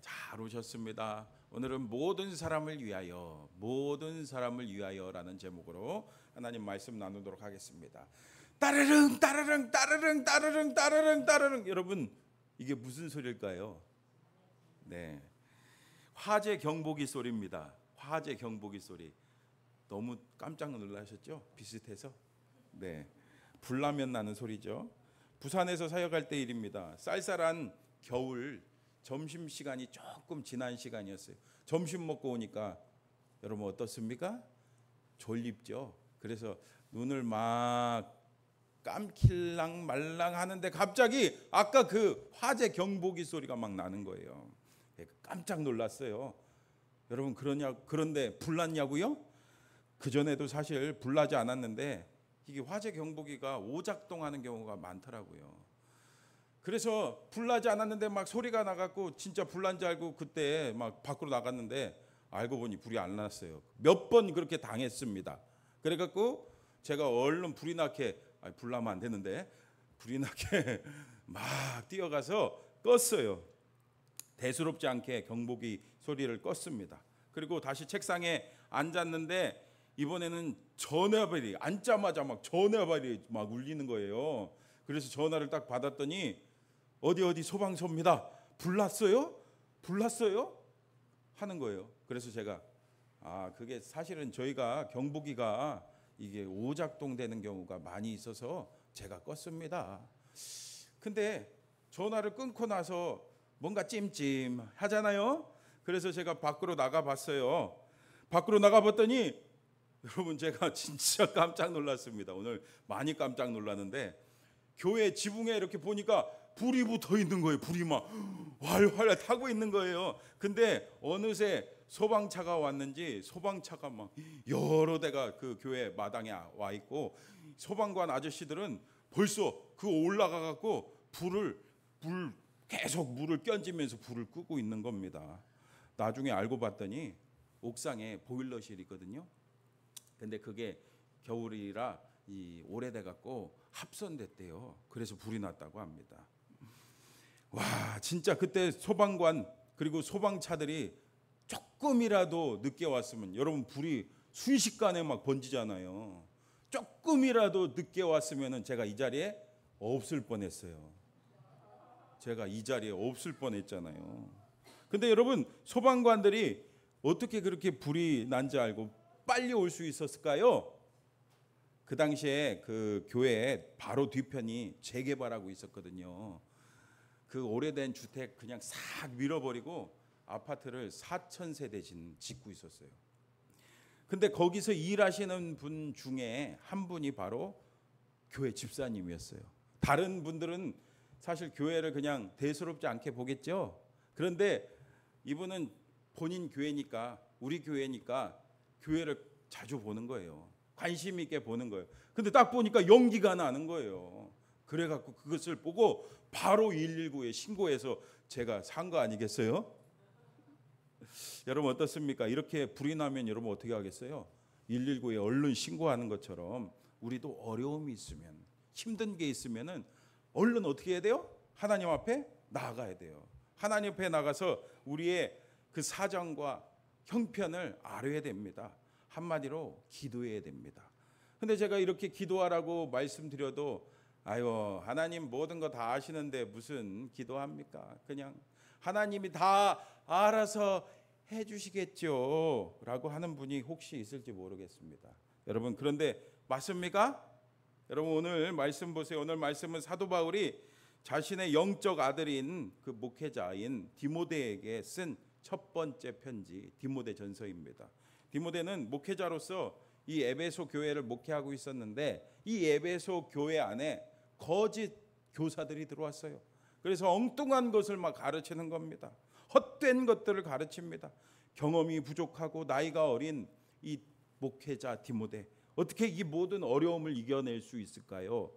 잘 오셨습니다. 오늘은 모든 사람을 위하여라는 제목으로 하나님 말씀 나누도록 하겠습니다. 따르릉 따르릉 따르릉 따르릉 따르릉 따르릉. 여러분, 이게 무슨 소리일까요? 네, 화재 경보기 소리입니다. 화재 경보기 소리. 너무 깜짝 놀라셨죠? 비슷해서. 네, 불나면 나는 소리죠. 부산에서 사역할 때 일입니다. 쌀쌀한 겨울 점심시간이 조금 지난 시간이었어요. 점심 먹고 오니까 여러분 어떻습니까? 졸립죠. 그래서 눈을 막 깜킬랑 말랑 하는데 갑자기 아까 그 화재 경보기 소리가 막 나는 거예요. 깜짝 놀랐어요. 여러분, 그런데 불났냐고요? 그전에도 사실 불나지 않았는데 이게 화재 경보기가 오작동하는 경우가 많더라고요. 그래서 불나지 않았는데 막 소리가 나갖고 진짜 불난 줄 알고 그때 막 밖으로 나갔는데 알고 보니 불이 안 났어요. 몇 번 그렇게 당했습니다. 그래갖고 제가 얼른 불이 나게, 불나면 안 되는데 불이 나게 막 뛰어가서 껐어요. 대수롭지 않게 경보기 소리를 껐습니다. 그리고 다시 책상에 앉았는데 이번에는 전화벨이, 앉자마자 막 전화벨이 막 울리는 거예요. 그래서 전화를 딱 받았더니 어디 소방서입니다. 불났어요? 하는 거예요. 그래서 제가 그게 사실은 저희가 경보기가 이게 오작동되는 경우가 많이 있어서 제가 껐습니다. 근데 전화를 끊고 나서 뭔가 찜찜하잖아요. 그래서 제가 밖으로 나가봤어요. 밖으로 나가봤더니 여러분, 제가 진짜 깜짝 놀랐습니다. 오늘 많이 깜짝 놀랐는데 교회 지붕에 이렇게 보니까 불이 붙어 있는 거예요. 불이 막 활활 타고 있는 거예요. 근데 어느새 소방차가 왔는지 소방차가 막 여러 대가 그 교회 마당에 와 있고 소방관 아저씨들은 벌써 그 올라가 갖고 계속 물을 끼얹으면서 불을 끄고 있는 겁니다. 나중에 알고 봤더니 옥상에 보일러실이 있거든요. 근데 그게 겨울이라 오래돼 갖고 합선됐대요. 그래서 불이 났다고 합니다. 와, 진짜 그때 소방관 그리고 소방차들이 조금이라도 늦게 왔으면, 여러분 불이 순식간에 막 번지잖아요. 조금이라도 늦게 왔으면 제가 이 자리에 없을 뻔했어요. 근데 여러분, 소방관들이 어떻게 그렇게 불이 난지 알고 빨리 올 수 있었을까요? 그 당시에 그 교회 바로 뒤편이 재개발하고 있었거든요. 그 오래된 주택 그냥 싹 밀어버리고 아파트를 4,000세대 짓고 있었어요. 근데 거기서 일하시는 분 중에 한 분이 바로 교회 집사님이었어요. 다른 분들은 사실 교회를 그냥 대수롭지 않게 보겠죠. 그런데 이분은 본인 교회니까, 우리 교회니까 교회를 자주 보는 거예요. 관심 있게 보는 거예요. 근데 딱 보니까 연기가 나는 거예요. 그래갖고 그것을 보고 바로 119에 신고해서 제가 산 거 아니겠어요? 여러분 어떻습니까? 이렇게 불이 나면 여러분 어떻게 하겠어요? 119에 얼른 신고하는 것처럼 우리도 어려움이 있으면, 힘든 게 있으면은 얼른 어떻게 해야 돼요? 하나님 앞에 나아가야 돼요. 하나님 앞에 나가서 우리의 그 사정과 형편을 알아야 됩니다. 한마디로 기도해야 됩니다. 근데 제가 이렇게 기도하라고 말씀드려도 하나님 모든 거 다 아시는데 무슨 기도합니까? 그냥 하나님이 다 알아서 해주시겠죠 라고 하는 분이 혹시 있을지 모르겠습니다. 여러분, 그런데 맞습니까? 여러분, 오늘 말씀 보세요. 오늘 말씀은 사도 바울이 자신의 영적 아들인 그 목회자인 디모데에게 쓴 첫 번째 편지, 디모데 전서입니다. 디모데는 목회자로서 이 에베소 교회를 목회하고 있었는데 이 에베소 교회 안에 거짓 교사들이 들어왔어요. 그래서 엉뚱한 것을 막 가르치는 겁니다. 헛된 것들을 가르칩니다. 경험이 부족하고 나이가 어린 이 목회자 디모데, 어떻게 이 모든 어려움을 이겨낼 수 있을까요?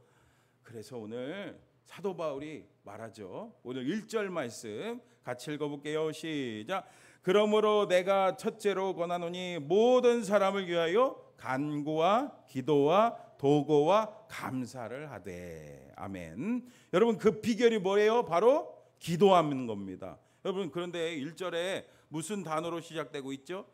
그래서 오늘 사도 바울이 말하죠. 오늘 1절 말씀 같이 읽어볼게요. 시작. 그러므로 내가 첫째로 권하노니 모든 사람을 위하여 간구와 기도와 도고와 감사를 하되. 아멘. 여러분, 그 비결이 뭐예요? 바로 기도하는 겁니다. 여러분 그런데 1절에 무슨 단어로 시작되고 있죠?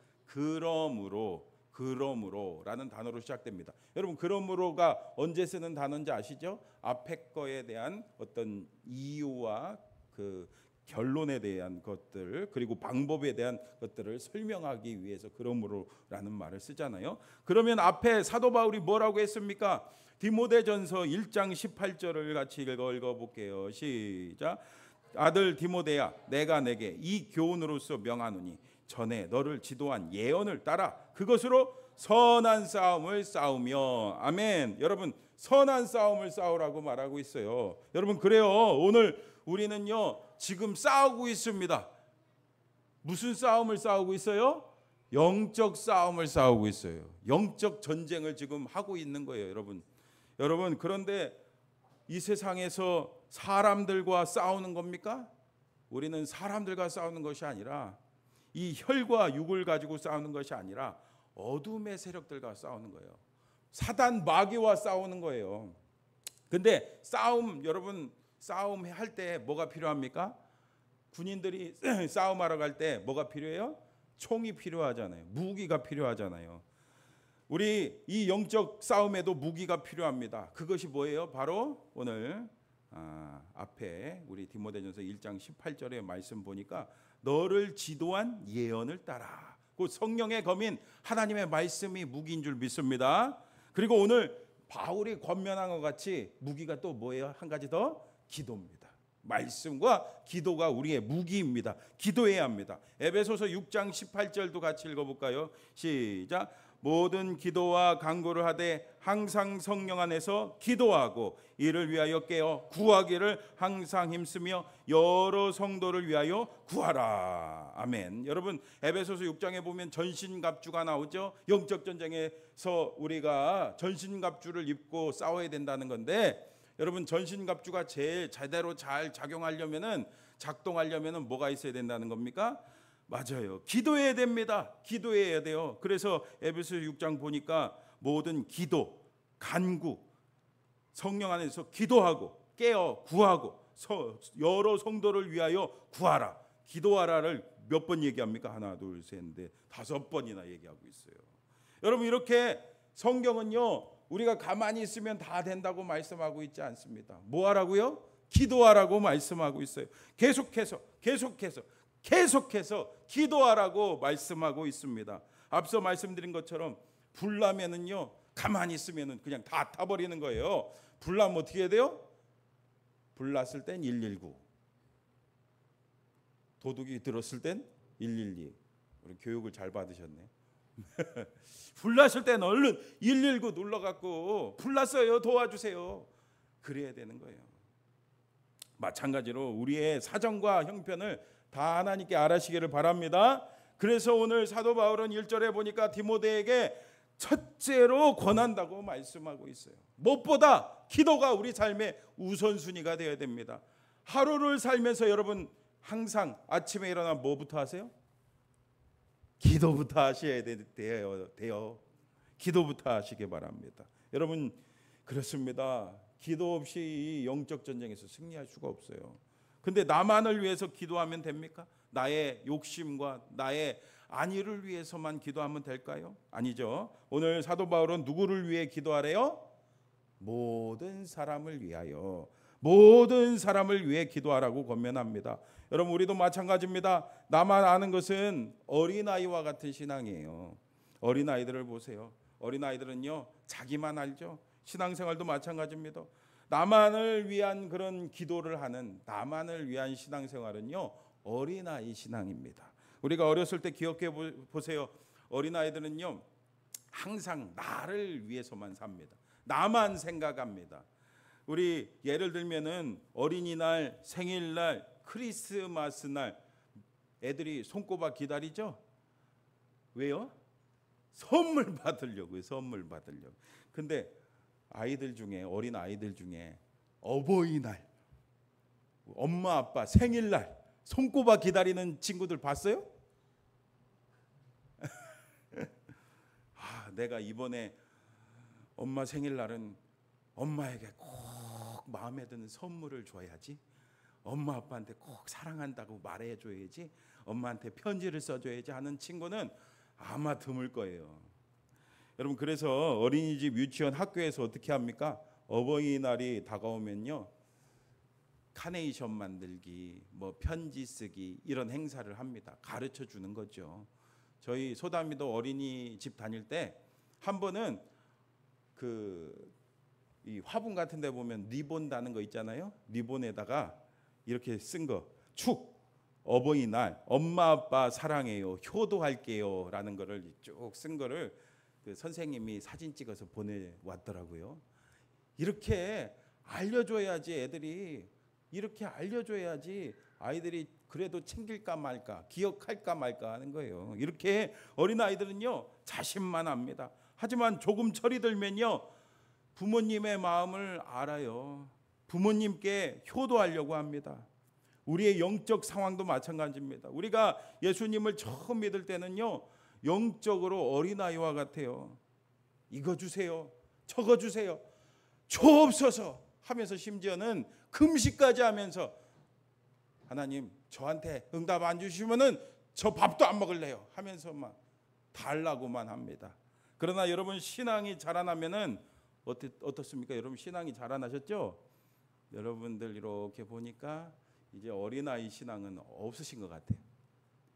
그러므로라는 단어로 시작됩니다. 여러분 그러므로가 언제 쓰는 단어인지 아시죠? 앞에 거에 대한 어떤 이유와 그 결론에 대한 것들 그리고 방법에 대한 것들을 설명하기 위해서 그러므로라는 말을 쓰잖아요. 그러면 앞에 사도 바울이 뭐라고 했습니까? 디모데전서 1장 18절을 같이 읽어볼게요. 시작. 아들 디모데야, 내가 내게 이 교훈으로서 명하노니 전에 너를 지도한 예언을 따라 그것으로 선한 싸움을 싸우며. 아멘. 여러분 선한 싸움을 싸우라고 말하고 있어요. 여러분 그래요. 오늘 우리는요 지금 싸우고 있습니다. 무슨 싸움을 싸우고 있어요? 영적 싸움을 싸우고 있어요. 영적 전쟁을 지금 하고 있는 거예요, 여러분 그런데 이 세상에서 사람들과 싸우는 겁니까? 우리는 사람들과 싸우는 것이 아니라 이 혈과 육을 가지고 싸우는 것이 아니라 어둠의 세력들과 싸우는 거예요. 사단 마귀와 싸우는 거예요. 근데 여러분 싸움할 때 뭐가 필요합니까? 군인들이 싸움하러 갈 때 뭐가 필요해요? 총이 필요하잖아요. 무기가 필요하잖아요. 우리 이 영적 싸움에도 무기가 필요합니다. 그것이 뭐예요? 바로 오늘 앞에 우리 디모데전서 1장 18절의 말씀 보니까 너를 지도한 예언을 따라. 그 성령의 검인 하나님의 말씀이 무기인 줄 믿습니다. 그리고 오늘 바울이 권면한 것 같이 무기가 또 뭐예요? 한 가지 더 기도입니다. 말씀과 기도가 우리의 무기입니다. 기도해야 합니다. 에베소서 6장 18절도 같이 읽어볼까요? 시작. 모든 기도와 간구를 하되 항상 성령 안에서 기도하고 이를 위하여 깨어 구하기를 항상 힘쓰며 여러 성도를 위하여 구하라. 아멘. 여러분 에베소서 6장에 보면 전신갑주가 나오죠. 영적 전쟁에서 우리가 전신갑주를 입고 싸워야 된다는 건데, 여러분 전신갑주가 제일 제대로 잘 작동하려면은 뭐가 있어야 된다는 겁니까? 맞아요. 기도해야 됩니다. 기도해야 돼요. 그래서 에베소서 6장 보니까 모든 기도, 간구, 성령 안에서 기도하고 깨어 구하고 여러 성도를 위하여 구하라. 기도하라를 몇 번 얘기합니까? 하나, 둘, 셋, 넷, 5번이나 얘기하고 있어요. 여러분 이렇게 성경은요 우리가 가만히 있으면 다 된다고 말씀하고 있지 않습니다. 뭐 하라고요? 기도하라고 말씀하고 있어요. 계속해서 기도하라고 말씀하고 있습니다. 앞서 말씀드린 것처럼 불나면은요 가만히 있으면은 그냥 다 타버리는 거예요. 불나면 어떻게 해야 돼요? 불났을 땐 119, 도둑이 들었을 땐 112. 우리 교육을 잘 받으셨네. 불났을 땐 얼른 119 눌러갖고 불났어요 도와주세요. 그래야 되는 거예요. 마찬가지로 우리의 사정과 형편을 다 하나님께 알아시기를 바랍니다. 그래서 오늘 사도 바울은 1절에 보니까 디모데에게 첫째로 권한다고 말씀하고 있어요. 무엇보다 기도가 우리 삶의 우선순위가 되어야 됩니다. 하루를 살면서 여러분 항상 아침에 일어나 뭐부터 하세요? 기도부터 하셔야 돼요. 기도부터 하시기 바랍니다. 여러분 그렇습니다. 기도 없이 이 영적 전쟁에서 승리할 수가 없어요. 근데 나만을 위해서 기도하면 됩니까? 나의 욕심과 나의 안위를 위해서만 기도하면 될까요? 아니죠. 오늘 사도 바울은 누구를 위해 기도하래요? 모든 사람을 위하여, 모든 사람을 위해 기도하라고 권면합니다. 여러분 우리도 마찬가지입니다. 나만 아는 것은 어린아이와 같은 신앙이에요. 어린아이들을 보세요. 어린아이들은요 자기만 알죠. 신앙생활도 마찬가지입니다. 나만을 위한 그런 기도를 하는, 나만을 위한 신앙생활은요 어린아이 신앙입니다. 우리가 어렸을 때 기억해 보세요. 어린아이들은요 항상 나를 위해서만 삽니다. 나만 생각합니다. 우리 예를 들면은 어린이날, 생일날, 크리스마스 날 애들이 손꼽아 기다리죠. 왜요? 선물 받으려고요. 선물 받으려고. 근데 아이들 중에, 어린 아이들 중에 어버이날, 엄마 아빠 생일날 손꼽아 기다리는 친구들 봤어요? 내가 이번에 엄마 생일날은 엄마에게 꼭 마음에 드는 선물을 줘야지. 엄마 아빠한테 꼭 사랑한다고 말해줘야지, 엄마한테 편지를 써줘야지 하는 친구는 아마 드물 거예요. 여러분, 그래서 어린이집, 유치원, 학교에서 어떻게 합니까? 어버이날이 다가오면요, 카네이션 만들기, 뭐 편지 쓰기, 이런 행사를 합니다. 가르쳐 주는 거죠. 저희 소담이도 어린이집 다닐 때 한 번은 이 화분 같은 데 보면 리본 다는 거 있잖아요. 리본에다가 이렇게 쓴 거, 축 어버이날 엄마 아빠 사랑해요, 효도할게요 라는 거를 쭉 쓴 거를 그 선생님이 사진 찍어서 보내왔더라고요. 이렇게 알려줘야지, 애들이 이렇게 알려줘야지 아이들이 그래도 챙길까 말까, 기억할까 말까 하는 거예요. 이렇게 어린아이들은요 자신만합니다. 하지만 조금 철이 들면요 부모님의 마음을 알아요. 부모님께 효도하려고 합니다. 우리의 영적 상황도 마찬가지입니다. 우리가 예수님을 처음 믿을 때는요 영적으로 어린아이와 같아요. 이거 주세요, 저거 주세요, 주옵소서 하면서, 심지어는 금식까지 하면서 하나님 저한테 응답 안 주시면은 저 밥도 안 먹을래요 하면서 막 달라고만 합니다. 그러나 여러분, 신앙이 자라나면은 어떻습니까? 여러분, 신앙이 자라나셨죠? 여러분들 이렇게 보니까 이제 어린아이 신앙은 없으신 것 같아요.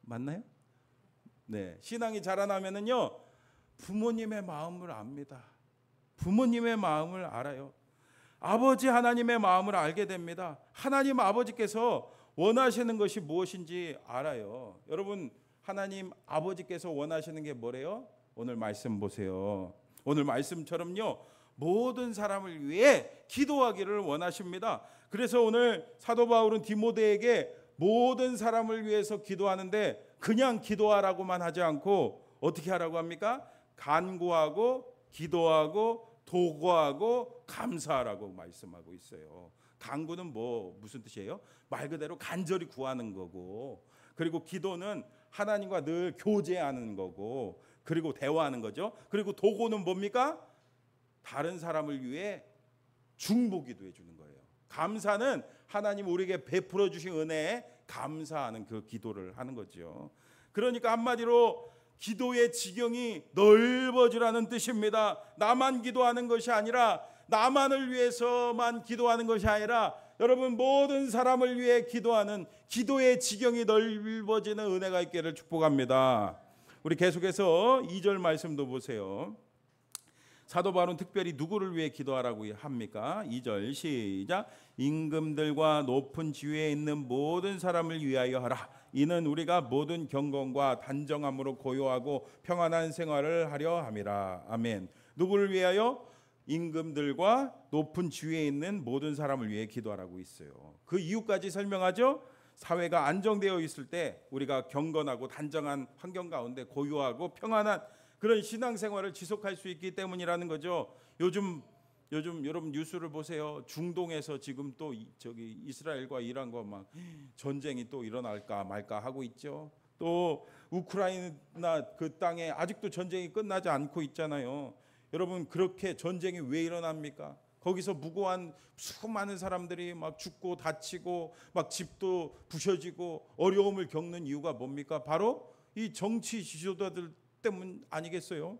맞나요? 네, 신앙이 자라나면은요 부모님의 마음을 압니다. 부모님의 마음을 알아요. 아버지 하나님의 마음을 알게 됩니다. 하나님 아버지께서 원하시는 것이 무엇인지 알아요. 여러분, 하나님 아버지께서 원하시는 게 뭐래요? 오늘 말씀 보세요. 오늘 말씀처럼요 모든 사람을 위해 기도하기를 원하십니다. 그래서 오늘 사도 바울은 디모데에게 모든 사람을 위해서 기도하는데 그냥 기도하라고만 하지 않고 어떻게 하라고 합니까? 간구하고 기도하고 도구하고 감사하라고 말씀하고 있어요. 간구는 무슨 뜻이에요? 말 그대로 간절히 구하는 거고, 그리고 기도는 하나님과 늘 교제하는 거고, 그리고 대화하는 거죠. 그리고 도구는 뭡니까? 다른 사람을 위해 중보기도해 주는 거예요. 감사는 하나님 우리에게 베풀어 주신 은혜에 감사하는 그 기도를 하는 거죠. 그러니까 한마디로 기도의 지경이 넓어지라는 뜻입니다. 나만 기도하는 것이 아니라, 나만을 위해서만 기도하는 것이 아니라, 여러분 모든 사람을 위해 기도하는 기도의 지경이 넓어지는 은혜가 있기를 축복합니다. 우리 계속해서 2절 말씀도 보세요. 사도 바울은 특별히 누구를 위해 기도하라고 합니까? 2절 시작. 임금들과 높은 지위에 있는 모든 사람을 위하여 하라. 이는 우리가 모든 경건과 단정함으로 고요하고 평안한 생활을 하려 함이라. 아멘. 누구를 위하여? 임금들과 높은 지위에 있는 모든 사람을 위해 기도하라고 있어요. 그 이유까지 설명하죠. 사회가 안정되어 있을 때 우리가 경건하고 단정한 환경 가운데 고요하고 평안한 그런 신앙생활을 지속할 수 있기 때문이라는 거죠. 요즘 여러분 뉴스를 보세요. 중동에서 지금 또 이스라엘과 이란과 막 전쟁이 또 일어날까 말까 하고 있죠. 또 우크라이나 그 땅에 아직도 전쟁이 끝나지 않고 있잖아요. 여러분, 그렇게 전쟁이 왜 일어납니까? 거기서 무고한 수많은 사람들이 막 죽고 다치고 막 집도 부셔지고 어려움을 겪는 이유가 뭡니까? 바로 이 정치 지도자들 때문 아니겠어요?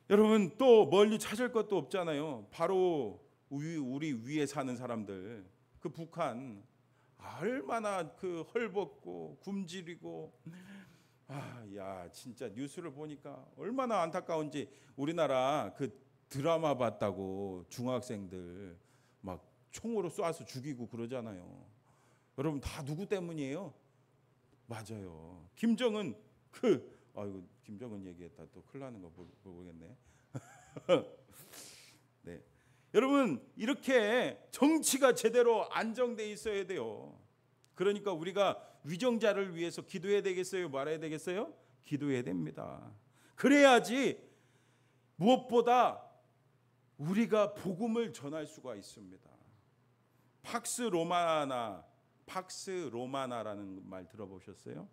여러분, 또 멀리 찾을 것도 없잖아요. 바로 우리 위에 사는 사람들, 그 북한 얼마나 그 헐벗고 굶주리고, 야 진짜 뉴스를 보니까 얼마나 안타까운지. 우리나라 그 드라마 봤다고 중학생들 막 총으로 쏴서 죽이고 그러잖아요. 여러분, 다 누구 때문이에요? 맞아요. 김정은 김정은 얘기했다 또 큰일 나는 거 모르겠네. 네. 여러분, 이렇게 정치가 제대로 안정돼 있어야 돼요. 그러니까 우리가 위정자를 위해서 기도해야 되겠어요? 말아야 되겠어요? 기도해야 됩니다. 그래야지 무엇보다 우리가 복음을 전할 수가 있습니다. 팍스 로마나라는 말 들어보셨어요?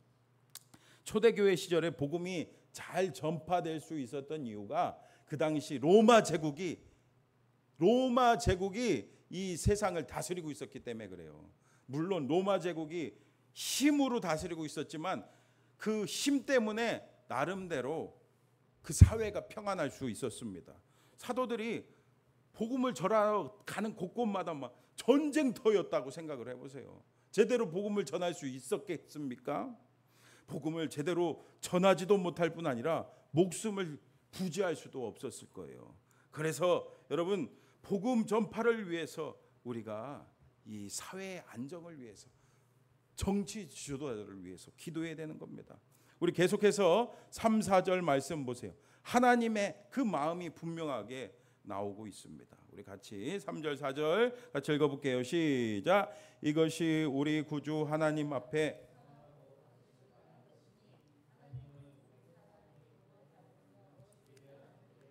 초대교회 시절에 복음이 잘 전파될 수 있었던 이유가 그 당시 로마 제국이 이 세상을 다스리고 있었기 때문에 그래요. 물론 로마 제국이 힘으로 다스리고 있었지만 그 힘 때문에 나름대로 그 사회가 평안할 수 있었습니다. 사도들이 복음을 전하러 가는 곳곳마다 막 전쟁터였다고 생각을 해보세요. 제대로 복음을 전할 수 있었겠습니까? 복음을 제대로 전하지도 못할 뿐 아니라 목숨을 부지할 수도 없었을 거예요. 그래서 여러분, 복음 전파를 위해서 우리가 이 사회의 안정을 위해서, 정치 지도자들을 위해서 기도해야 되는 겁니다. 우리 계속해서 3, 4절 말씀 보세요. 하나님의 그 마음이 분명하게 나오고 있습니다. 우리 같이 3절 4절 같이 읽어볼게요. 시작. 이것이 우리 구주 하나님 앞에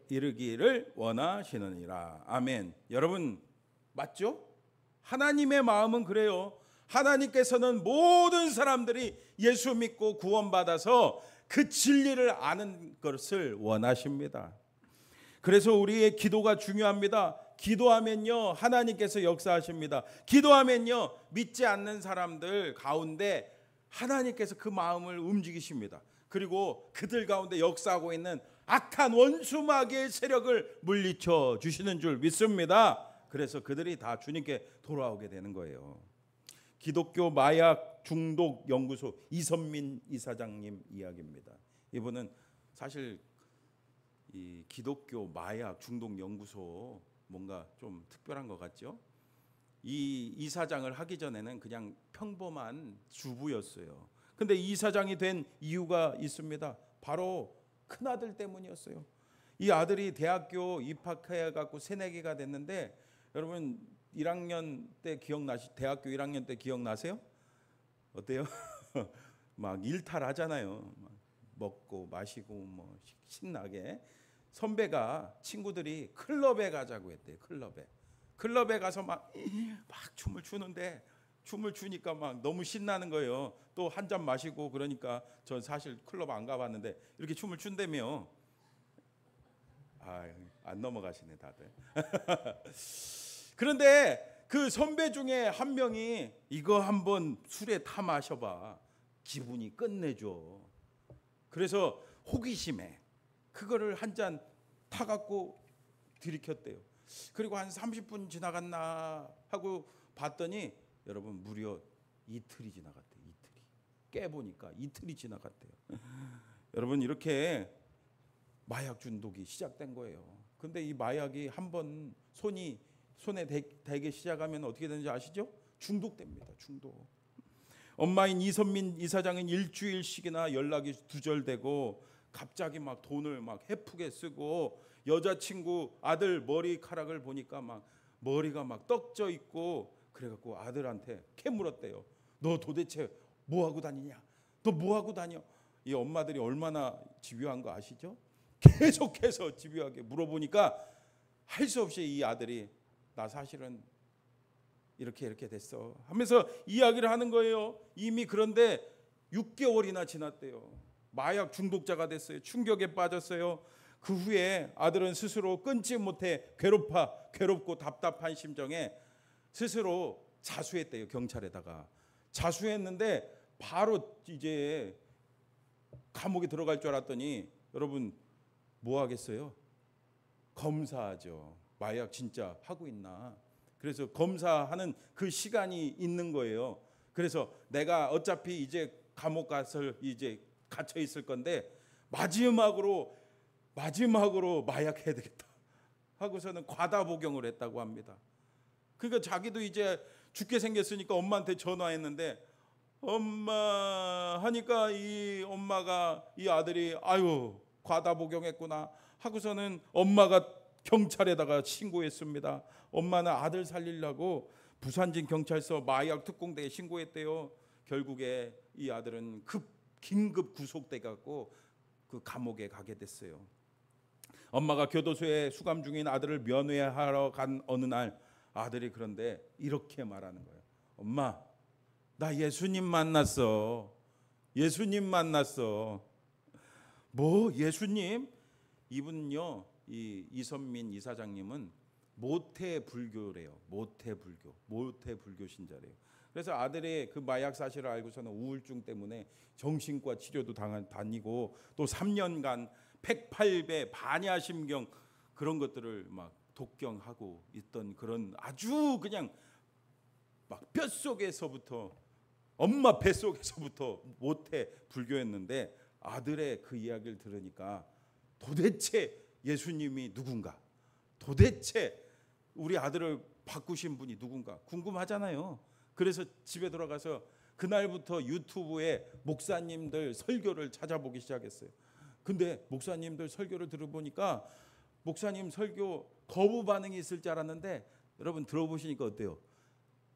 이르기를 원하시느니라. 아멘. 여러분 맞죠? 하나님의 마음은 그래요. 하나님께서는 모든 사람들이 예수 믿고 구원받아서 그 진리를 아는 것을 원하십니다. 그래서 우리의 기도가 중요합니다. 기도하면요 하나님께서 역사하십니다. 기도하면요 믿지 않는 사람들 가운데 하나님께서 그 마음을 움직이십니다. 그리고 그들 가운데 역사하고 있는 악한 원수 마귀의 세력을 물리쳐 주시는 줄 믿습니다. 그래서 그들이 다 주님께 돌아오게 되는 거예요. 기독교 마약 중독 연구소 이선민 이사장님 이야기입니다. 이분은 사실 이 기독교 마약 중독 연구소 뭔가 좀 특별한 것 같죠? 이 이사장을 하기 전에는 그냥 평범한 주부였어요. 근데 이사장이 된 이유가 있습니다. 바로 큰아들 때문이었어요. 이 아들이 대학교 입학해 갖고 새내기가 됐는데, 여러분 1학년 때 대학교 1학년 때 기억나세요? 어때요? 막 일탈하잖아요. 막 먹고 마시고 뭐 신나게. 선배가 친구들이 클럽에 가자고 했대요. 클럽에 가서 막 춤을 추는데, 춤을 추니까 막 너무 신나는 거예요. 또 한 잔 마시고. 그러니까 전 사실 클럽 안 가봤는데 이렇게 춤을 춘다며. 안 넘어가시네 다들. 그런데 그 선배 중에 한 명이 이거 한번 술에 타 마셔봐, 기분이 끝내줘. 그래서 호기심에 그거를 한 잔 타갖고 들이켰대요. 그리고 한 30분 지나갔나 하고 봤더니 여러분 무려 이틀이 지나갔대요. 이틀이. 깨보니까 이틀이 지나갔대요. 여러분 이렇게 마약 중독이 시작된 거예요. 근데 이 마약이 한번 손에 대기 시작하면 어떻게 되는지 아시죠? 중독됩니다. 중독. 엄마인 이선민 이사장은 일주일씩이나 연락이 두절되고 갑자기 막 돈을 막 헤프게 쓰고, 여자친구 아들 머리카락을 보니까 막 머리가 막 떡져 있고, 그래갖고 아들한테 캐물었대요. 너 도대체 뭐 하고 다니냐? 너 뭐 하고 다녀? 이 엄마들이 얼마나 집요한 거 아시죠? 계속해서 집요하게 물어보니까 할 수 없이 이 아들이 나 사실은 이렇게 됐어 하면서 이야기를 하는 거예요. 이미 그런데 6개월이나 지났대요. 마약 중독자가 됐어요. 충격에 빠졌어요. 그 후에 아들은 스스로 끊지 못해 괴롭고 답답한 심정에 스스로 자수했대요. 경찰에다가 자수했는데 바로 이제 감옥에 들어갈 줄 알았더니 여러분 뭐 하겠어요? 검사하죠. 마약 진짜 하고 있나? 그래서 검사하는 그 시간이 있는 거예요. 그래서 내가 어차피 이제 감옥 가서 이제 갇혀 있을 건데 마지막으로 마약 해야 되겠다 하고서는 과다 복용을 했다고 합니다. 그러니까 자기도 이제 죽게 생겼으니까 엄마한테 전화했는데, 엄마 하니까 이 엄마가, 이 아들이 아유 과다 복용했구나 하고서는 엄마가 경찰에다가 신고했습니다. 엄마는 아들 살리려고 부산진 경찰서 마약 특공대에 신고했대요. 결국에 이 아들은 긴급 구속돼 갖고 그 감옥에 가게 됐어요. 엄마가 교도소에 수감 중인 아들을 면회하러 간 어느 날 아들이 그런데 이렇게 말하는 거예요. 엄마, 나 예수님 만났어. 뭐 예수님? 이분요, 이 이선민 이사장님은 모태 불교래요. 모태 불교 신자래요. 그래서 아들의 그 마약 사실을 알고서는 우울증 때문에 정신과 치료도 다니고 또 3년간 108배 반야심경 그런 것들을 막 독경하고 있던 그런 아주 그냥 막 뼛속에서부터 엄마 뱃속에서부터 모태 불교였는데 아들의 그 이야기를 들으니까 도대체 예수님이 누군가, 도대체 우리 아들을 바꾸신 분이 누군가 궁금하잖아요. 그래서 집에 돌아가서 그날부터 유튜브에 목사님들 설교를 찾아보기 시작했어요. 근데 목사님들 설교를 들어보니까 목사님 설교 거부 반응이 있을 줄 알았는데 여러분 들어보시니까 어때요?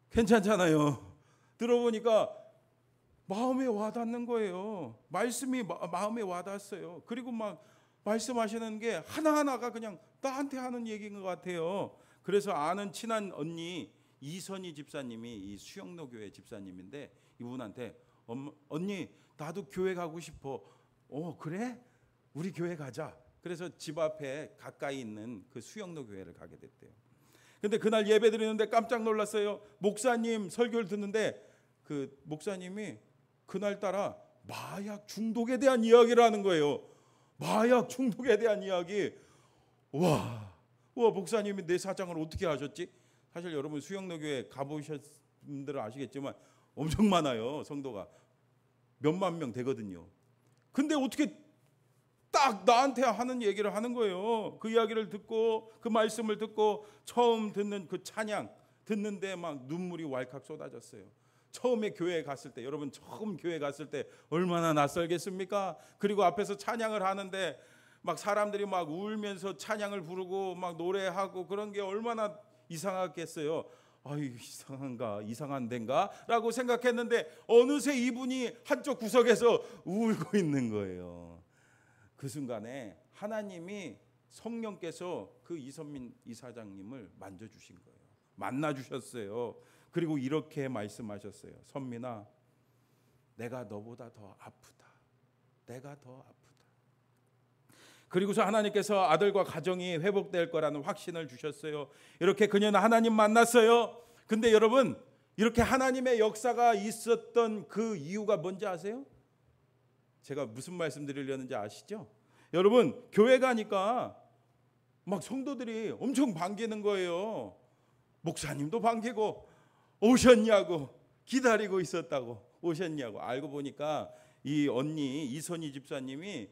괜찮잖아요. 들어보니까 마음에 와닿는 거예요. 말씀이 마음에 와닿았어요. 그리고 막 말씀하시는 게 하나하나가 그냥 나한테 하는 얘기인 것 같아요. 그래서 아는 친한 언니 이선희 집사님이 이 수영로 교회 집사님인데 이분한테 언니 나도 교회 가고 싶어. 그래? 우리 교회 가자. 그래서 집 앞에 가까이 있는 그 수영로 교회를 가게 됐대요. 근데 그날 예배 드리는데 깜짝 놀랐어요. 목사님 설교를 듣는데 그 목사님이 그날따라 마약 중독에 대한 이야기를 하는 거예요. 마약 중독에 대한 이야기. 와 목사님이 내 사장을 어떻게 하셨지? 사실 여러분 수영로 교회 가보신 분들은 아시겠지만 엄청 많아요. 성도가 몇만 명 되거든요. 근데 어떻게 딱 나한테 하는 얘기를 하는 거예요. 그 이야기를 듣고 그 말씀을 듣고 처음 듣는 그 찬양 듣는데 막 눈물이 왈칵 쏟아졌어요. 처음에 교회에 갔을 때 여러분 처음 교회 갔을 때 얼마나 낯설겠습니까? 그리고 앞에서 찬양을 하는데 막 사람들이 막 울면서 찬양을 부르고 막 노래하고 그런 게 얼마나 이상하겠어요. 아유 이상한 데인가? 라고 생각했는데 어느새 이분이 한쪽 구석에서 울고 있는 거예요. 그 순간에 하나님이 성령께서 그 이선민 이사장님을 만져주신 거예요. 만나주셨어요. 그리고 이렇게 말씀하셨어요. 선민아, 내가 너보다 더 아프다. 내가 더 아프다. 그리고서 하나님께서 아들과 가정이 회복될 거라는 확신을 주셨어요. 이렇게 그녀는 하나님 만났어요. 근데 여러분 이렇게 하나님의 역사가 있었던 그 이유가 뭔지 아세요? 제가 무슨 말씀 드리려는지 아시죠? 여러분 교회 가니까 막 성도들이 엄청 반기는 거예요. 목사님도 반기고 오셨냐고 기다리고 있었다고 오셨냐고. 알고 보니까 이 언니 이선희 집사님이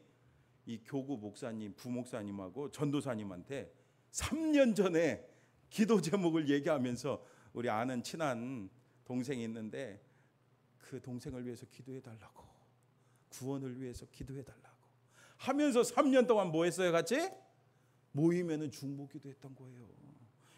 이 교구 목사님 부목사님하고 전도사님한테 3년 전에 기도 제목을 얘기하면서 우리 아는 친한 동생이 있는데 그 동생을 위해서 기도해 달라고, 구원을 위해서 기도해 달라고 하면서 3년 동안 뭐 했어요? 같이 모이면은 중보기도 했던 거예요.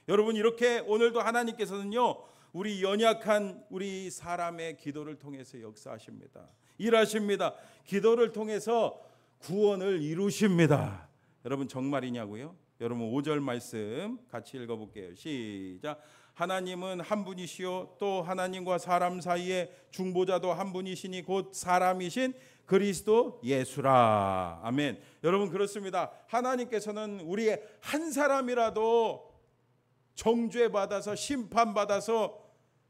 여러분 이렇게 오늘도 하나님께서는요 우리 연약한 우리 사람의 기도를 통해서 역사하십니다. 일하십니다. 기도를 통해서 구원을 이루십니다. 여러분 정말이냐고요? 여러분 5절 말씀 같이 읽어볼게요. 시작. 하나님은 한 분이시요 또 하나님과 사람 사이에 중보자도 한 분이시니 곧 사람이신 그리스도 예수라. 아멘. 여러분 그렇습니다. 하나님께서는 우리의 한 사람이라도 정죄받아서 심판받아서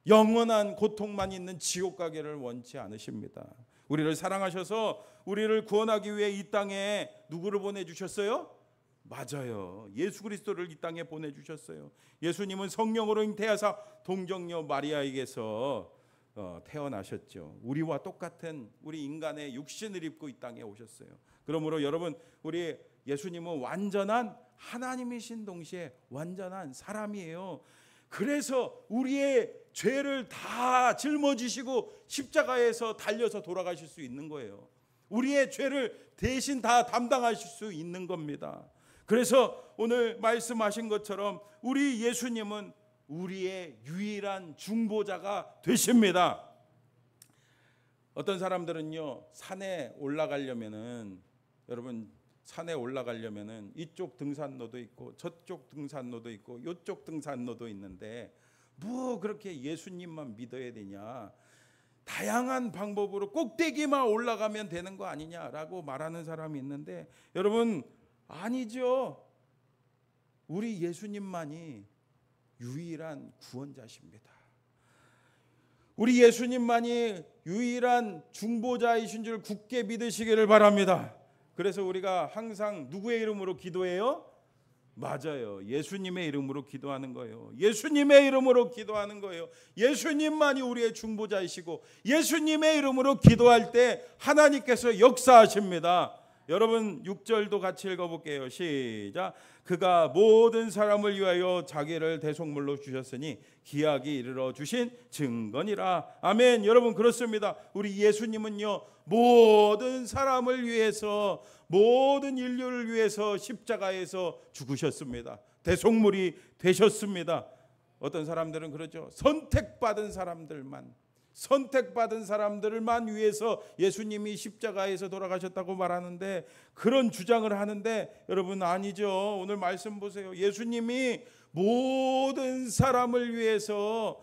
영원한 고통만 있는 지옥 가기를 원치 않으십니다. 우리를 사랑하셔서 우리를 구원하기 위해 이 땅에 누구를 보내주셨어요? 맞아요. 예수 그리스도를 이 땅에 보내주셨어요. 예수님은 성령으로 잉태하사 동정녀 마리아에게서 태어나셨죠. 우리와 똑같은 우리 인간의 육신을 입고 이 땅에 오셨어요. 그러므로 여러분 우리 예수님은 완전한 하나님이신 동시에 완전한 사람이에요. 그래서 우리의 죄를 다 짊어지시고 십자가에서 달려서 돌아가실 수 있는 거예요. 우리의 죄를 대신 다 담당하실 수 있는 겁니다. 그래서 오늘 말씀하신 것처럼 우리 예수님은 우리의 유일한 중보자가 되십니다. 어떤 사람들은요 산에 올라가려면은 여러분 산에 올라가려면은 이쪽 등산로도 있고 저쪽 등산로도 있고 이쪽 등산로도 있는데 뭐 그렇게 예수님만 믿어야 되냐, 다양한 방법으로 꼭대기만 올라가면 되는 거 아니냐라고 말하는 사람이 있는데 여러분 아니죠. 우리 예수님만이 유일한 구원자십니다. 우리 예수님만이 유일한 중보자이신 줄 굳게 믿으시기를 바랍니다. 그래서 우리가 항상 누구의 이름으로 기도해요? 맞아요. 예수님의 이름으로 기도하는 거예요. 예수님의 이름으로 기도하는 거예요. 예수님만이 우리의 중보자이시고 예수님의 이름으로 기도할 때 하나님께서 역사하십니다. 여러분 6절도 같이 읽어볼게요. 시작. 그가 모든 사람을 위하여 자기를 대속물로 주셨으니 기약이 이르러 주신 증거니라. 아멘. 여러분 그렇습니다. 우리 예수님은요 모든 사람을 위해서, 모든 인류를 위해서 십자가에서 죽으셨습니다. 대속물이 되셨습니다. 어떤 사람들은 그러죠. 선택받은 사람들만 위해서 예수님이 십자가에서 돌아가셨다고 말하는데, 그런 주장을 하는데 여러분 아니죠. 오늘 말씀 보세요. 예수님이 모든 사람을 위해서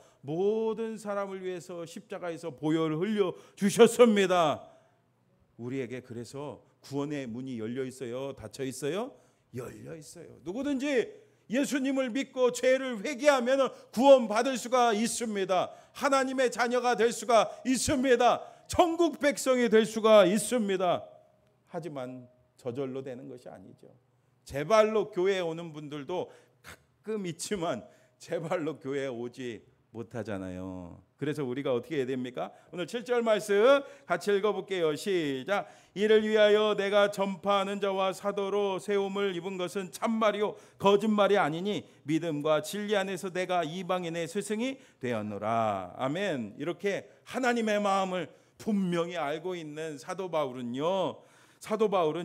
십자가에서 보혈을 흘려 주셨습니다. 우리에게 그래서 구원의 문이 열려 있어요? 닫혀 있어요? 열려 있어요. 누구든지 예수님을 믿고 죄를 회개하면 구원받을 수가 있습니다. 하나님의 자녀가 될 수가 있습니다. 천국 백성이 될 수가 있습니다. 하지만 저절로 되는 것이 아니죠. 제 발로 교회에 오는 분들도 가끔 있지만 제 발로 교회에 오지 못하잖아요. 그래서 우리가 어떻게 해야 됩니까? 오늘 7절 말씀 같이 읽어볼게요. 시작. 이를 위하여 내가 전파하는 자와 사도로 세움을 입은 것은 참말이요 거짓말이 아니니 믿음과 진리 안에서 내가 이방인의 스승이 되었노라. 아멘. 이렇게 하나님의 마음을 분명히 알고 있는 사도 바울은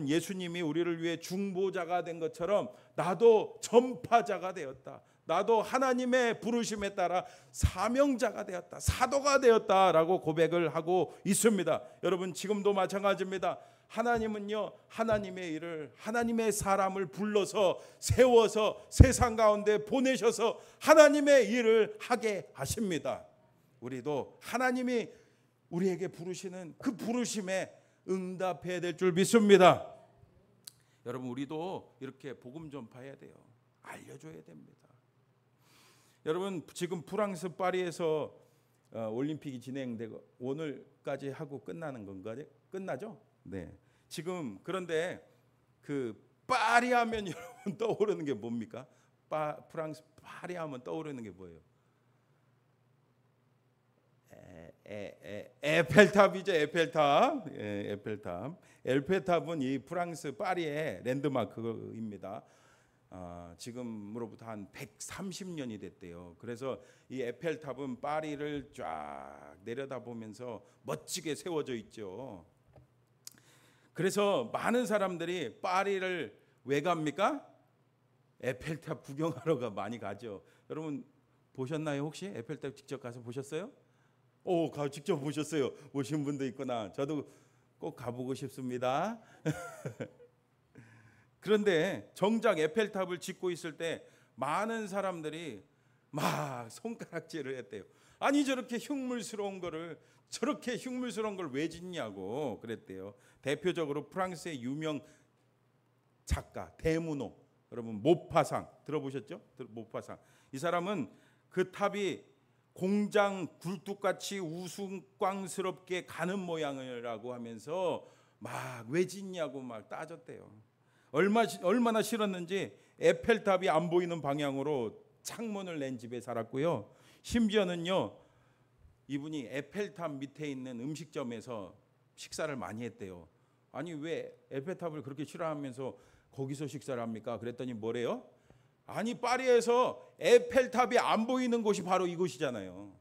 예수님이 우리를 위해 중보자가 된 것처럼 나도 전파자가 되었다. 나도 하나님의 부르심에 따라 사명자가 되었다. 사도가 되었다라고 고백을 하고 있습니다. 여러분 지금도 마찬가지입니다. 하나님은요 하나님의 일을, 하나님의 사람을 불러서 세워서 세상 가운데 보내셔서 하나님의 일을 하게 하십니다. 우리도 하나님이 우리에게 부르시는 그 부르심에 응답해야 될 줄 믿습니다. 여러분 우리도 이렇게 복음 전파해야 돼요. 알려줘야 됩니다. 여러분 지금 프랑스 파리에서 올림픽이 진행되고 오늘까지 하고 끝나는 건가요? 끝나죠? 네. 지금 그런데 그 파리 하면 여러분 떠오르는 게 뭡니까? 프랑스 파리 하면 떠오르는 게 뭐예요? 에펠탑이죠. 에펠탑. 에펠탑은 이 프랑스 파리의 랜드마크입니다. 지금으로부터 한 130년이 됐대요. 그래서 이 에펠탑은 파리를 쫙 내려다보면서 멋지게 세워져 있죠. 그래서 많은 사람들이 파리를 왜 갑니까? 에펠탑 구경하러 많이 가죠. 여러분 보셨나요? 혹시 에펠탑 직접 가서 보셨어요? 직접 보셨어요. 오신 분도 있구나. 저도 꼭 가보고 싶습니다. 그런데 정작 에펠탑을 짓고 있을 때 많은 사람들이 막 손가락질을 했대요. 아니 저렇게 흉물스러운 걸 왜 짓냐고 그랬대요. 대표적으로 프랑스의 유명 작가 데무노, 여러분 모파상 들어보셨죠? 모파상. 이 사람은 그 탑이 공장 굴뚝같이 우스꽝스럽게 가는 모양이라고 하면서 막 왜 짓냐고 막 따졌대요. 얼마나 싫었는지 에펠탑이 안 보이는 방향으로 창문을 낸 집에 살았고요. 심지어는요 이분이 에펠탑 밑에 있는 음식점에서 식사를 많이 했대요. 아니 왜 에펠탑을 그렇게 싫어하면서 거기서 식사를 합니까? 그랬더니 뭐래요? 아니 파리에서 에펠탑이 안 보이는 곳이 바로 이곳이잖아요.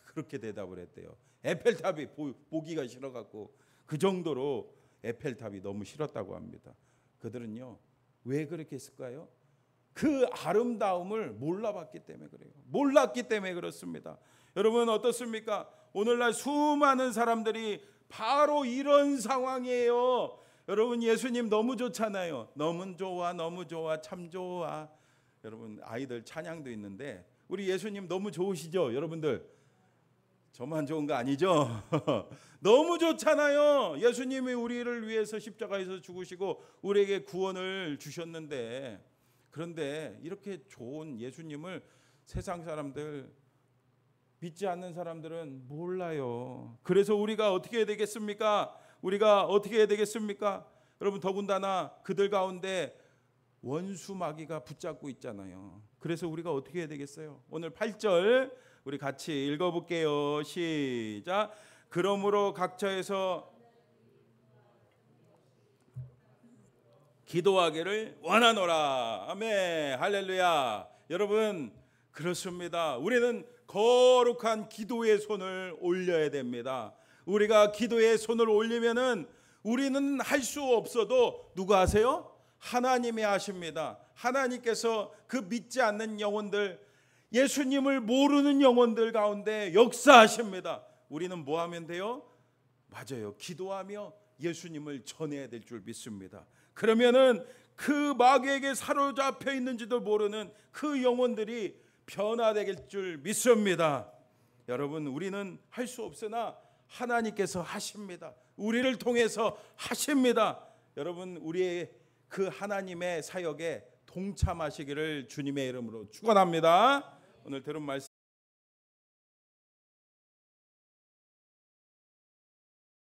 그렇게 대답을 했대요. 에펠탑이 보기가 싫어갖고 그 정도로 에펠탑이 너무 싫었다고 합니다. 그들은요 왜 그렇게 했을까요? 그 아름다움을 몰라봤기 때문에 그래요. 몰랐기 때문에 그렇습니다. 여러분 어떻습니까? 오늘날 수많은 사람들이 바로 이런 상황이에요. 여러분 예수님 너무 좋잖아요. 너무 좋아 참 좋아. 여러분 아이들 찬양도 있는데 우리 예수님 너무 좋으시죠? 여러분들 저만 좋은 거 아니죠? 너무 좋잖아요. 예수님이 우리를 위해서 십자가에서 죽으시고 우리에게 구원을 주셨는데, 그런데 이렇게 좋은 예수님을 세상 사람들 믿지 않는 사람들은 몰라요. 그래서 우리가 어떻게 해야 되겠습니까? 우리가 어떻게 해야 되겠습니까? 여러분, 더군다나 그들 가운데 원수 마귀가 붙잡고 있잖아요. 그래서 우리가 어떻게 해야 되겠어요? 오늘 8절 우리 같이 읽어볼게요. 시작. 그러므로 각처에서 기도하기를 원하노라. 아멘. 할렐루야. 여러분, 그렇습니다. 우리는 거룩한 기도의 손을 올려야 됩니다. 우리가 기도의 손을 올리면은 우리는 할 수 없어도 누가 하세요? 하나님이 하십니다. 하나님께서 그 믿지 않는 영혼들, 예수님을 모르는 영혼들 가운데 역사하십니다. 우리는 뭐 하면 돼요? 맞아요. 기도하며 예수님을 전해야 될 줄 믿습니다. 그러면은 그 마귀에게 사로잡혀 있는지도 모르는 그 영혼들이 변화될 줄 믿습니다. 여러분, 우리는 할 수 없으나 하나님께서 하십니다. 우리를 통해서 하십니다. 여러분, 우리의 그 하나님의 사역에 동참하시기를 주님의 이름으로 축원합니다. 오늘 들은 말씀